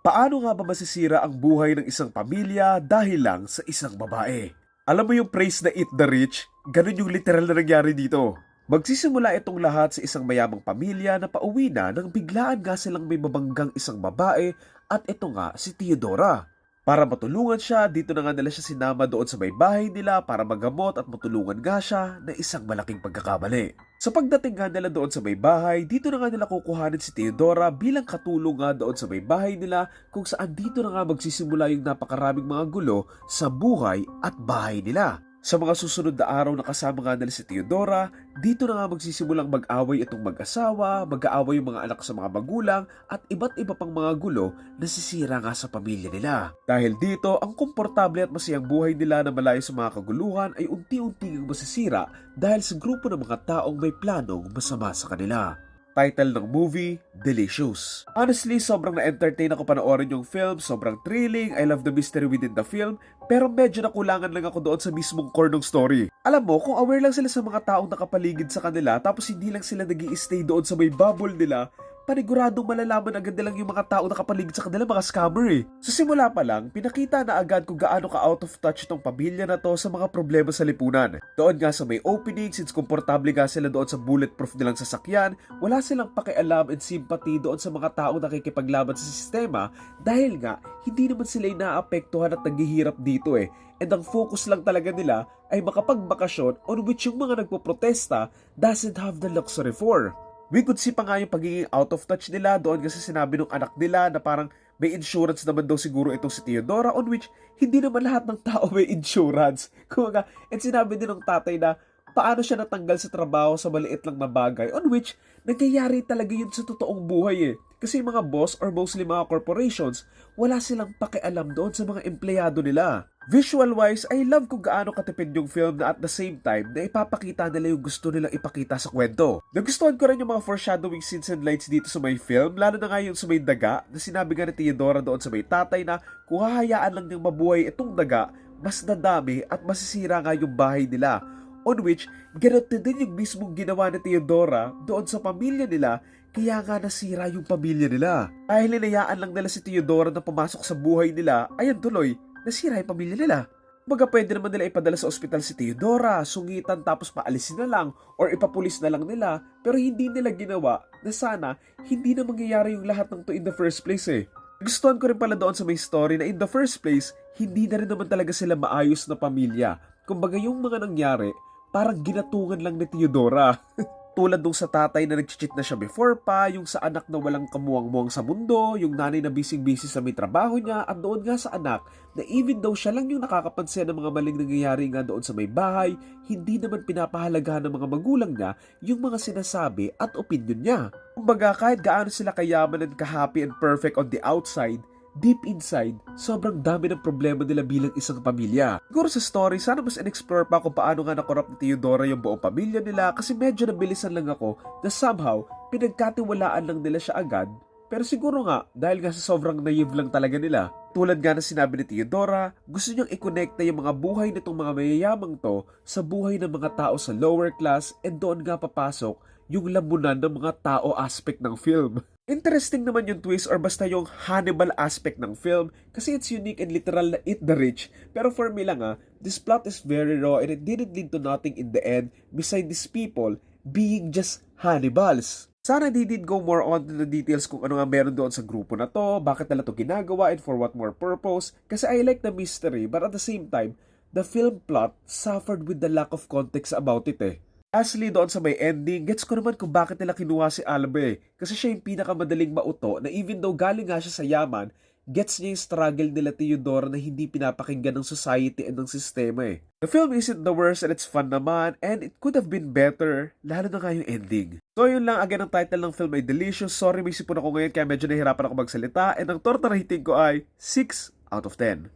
Paano nga ba masisira ang buhay ng isang pamilya dahil lang sa isang babae? Alam mo yung phrase na eat the rich? Ganun yung literal na nangyari dito. Magsisimula itong lahat sa isang mayamang pamilya na pauwi na nang biglaan nga silang may mabanggang isang babae at ito nga si Theodora. Para matulungan siya, dito na nga nila siya sinama doon sa may bahay nila para magamot at matulungan nga siya na isang malaking pagkakamali. Sa pagdating nga nila doon sa may bahay, dito na nga nila kukuhanin si Theodora bilang katulong nga doon sa may bahay nila kung saan dito na nga magsisimula yung napakaraming mga gulo sa buhay at bahay nila. Sa mga susunod na araw na kasama nga nila si Theodora, dito na nga magsisimulang mag-away itong mag-asawa, mag-aaway yung mga anak sa mga magulang at iba't iba pang mga gulo na sisira nga sa pamilya nila. Dahil dito, ang komportable at masayang buhay nila na malayo sa mga kaguluhan ay unti-unting masisira dahil sa grupo ng mga taong may planong masama sa kanila. Title ng movie, Delicious. Honestly, sobrang na-entertain ako panoorin yung film, sobrang thrilling, I love the mystery within the film, pero medyo nakulangan lang ako doon sa mismong core ng story. Alam mo, kung aware lang sila sa mga taong nakapaligid sa kanila, tapos hindi lang sila nag-i-stay doon sa may bubble nila, paniguradong malalaman agad nilang yung mga tao nakapaligid sa kanila mga scammer eh. Sa simula pa lang, pinakita na agad kung gaano ka out of touch itong pamilya na to sa mga problema sa lipunan. Doon nga sa may opening, since komportable nga sila doon sa bulletproof nilang sasakyan, wala silang pakialam and sympathy doon sa mga tao nakikipaglaban sa sistema dahil nga hindi naman sila inaapektuhan at naghihirap dito eh. And ang focus lang talaga nila ay makapagbakasyon on which yung mga nagpoprotesta doesn't have the luxury for. We could see pa nga yung pagiging out of touch nila doon kasi sinabi ng anak nila na parang may insurance naman daw siguro itong si Theodora on which hindi naman lahat ng tao may insurance. Kumaga, and sinabi din ng tatay na paano siya natanggal sa trabaho sa maliit lang na bagay on which nangyayari talaga yun sa totoong buhay eh. Kasi yung mga boss or mostly mga corporations, wala silang pakialam doon sa mga empleyado nila. Visual-wise, I love kung gaano katipid yung film na at the same time na ipapakita nila yung gusto nilang ipakita sa kwento. Nagustuhan ko rin yung mga foreshadowing scenes and lights dito sa may film, lalo na nga yung sa may daga na sinabi nga ni Theodora doon sa may tatay na kung hahayaan lang niyang mabuhay itong daga, mas nadami at masisira nga yung bahay nila. On which, ganun din yung mismong ginawa ni Theodora doon sa pamilya nila, kaya nga nasira yung pamilya nila. Dahil hinayaan lang nila si Theodora na pumasok sa buhay nila, ayan tuloy, nasira yung pamilya nila. Baga pwede naman nila ipadala sa ospital si Theodora, sungitan tapos paalisin na lang or ipapulis na lang nila, pero hindi nila ginawa na sana hindi na mangyayari yung lahat ng to in the first place eh. Gustuhan ko rin pala doon sa may story na in the first place, hindi na rin naman talaga sila maayos na pamilya. Kumbaga yung mga nangyari, parang ginatungan lang ni Theodora. Tulad nung sa tatay na nag-cheat na siya before pa, yung sa anak na walang kamuwang-muwang sa mundo, yung nanay na busy-busy sa may trabaho niya, at doon nga sa anak na even though siya lang yung nakakapansin ng mga maling nangyayari nga doon sa may bahay, hindi naman pinapahalagahan ng mga magulang niya yung mga sinasabi at opinion niya. Kumbaga kahit gaano sila kayaman and ka-happy and perfect on the outside, deep inside, sobrang dami ng problema nila bilang isang pamilya. Siguro sa story, sana mas in-explore pa kung paano nga na-corrupt ni Theodora yung buong pamilya nila kasi medyo nabilisan lang ako na somehow, pinagkatiwalaan lang nila siya agad. Pero siguro nga, dahil nga sa sobrang naive lang talaga nila. Tulad nga na sinabi ni Theodora, gusto niyang i-connecta yung mga buhay nitong mga mayayamang to sa buhay ng mga tao sa lower class and doon nga papasok yung lamunan ng mga tao aspect ng film. Interesting naman yung twist or basta yung Hannibal aspect ng film kasi it's unique and literal na eat the rich. Pero for me lang this plot is very raw and it didn't lead to nothing in the end beside these people being just Hannibals. Sana they did go more on to the details kung ano nga meron doon sa grupo na to, bakit nila to ginagawa and for what more purpose. Kasi I like the mystery but at the same time, the film plot suffered with the lack of context about it eh. Lastly, doon sa may ending, gets ko naman kung bakit nila kinuha si Albe. Kasi siya yung pinakamadaling mauto na even though galing nga siya sa yaman, gets niya yung struggle nila Theodora na hindi pinapakinggan ng society and ng sistema eh. The film isn't the worst and it's fun naman and it could have been better, lalo na nga yung ending. So yun lang, again ang title ng film ay Delicious. Sorry, may sipon ako ngayon kaya medyo nahihirapan ako magsalita and ang torta rating ko ay 6 out of 10.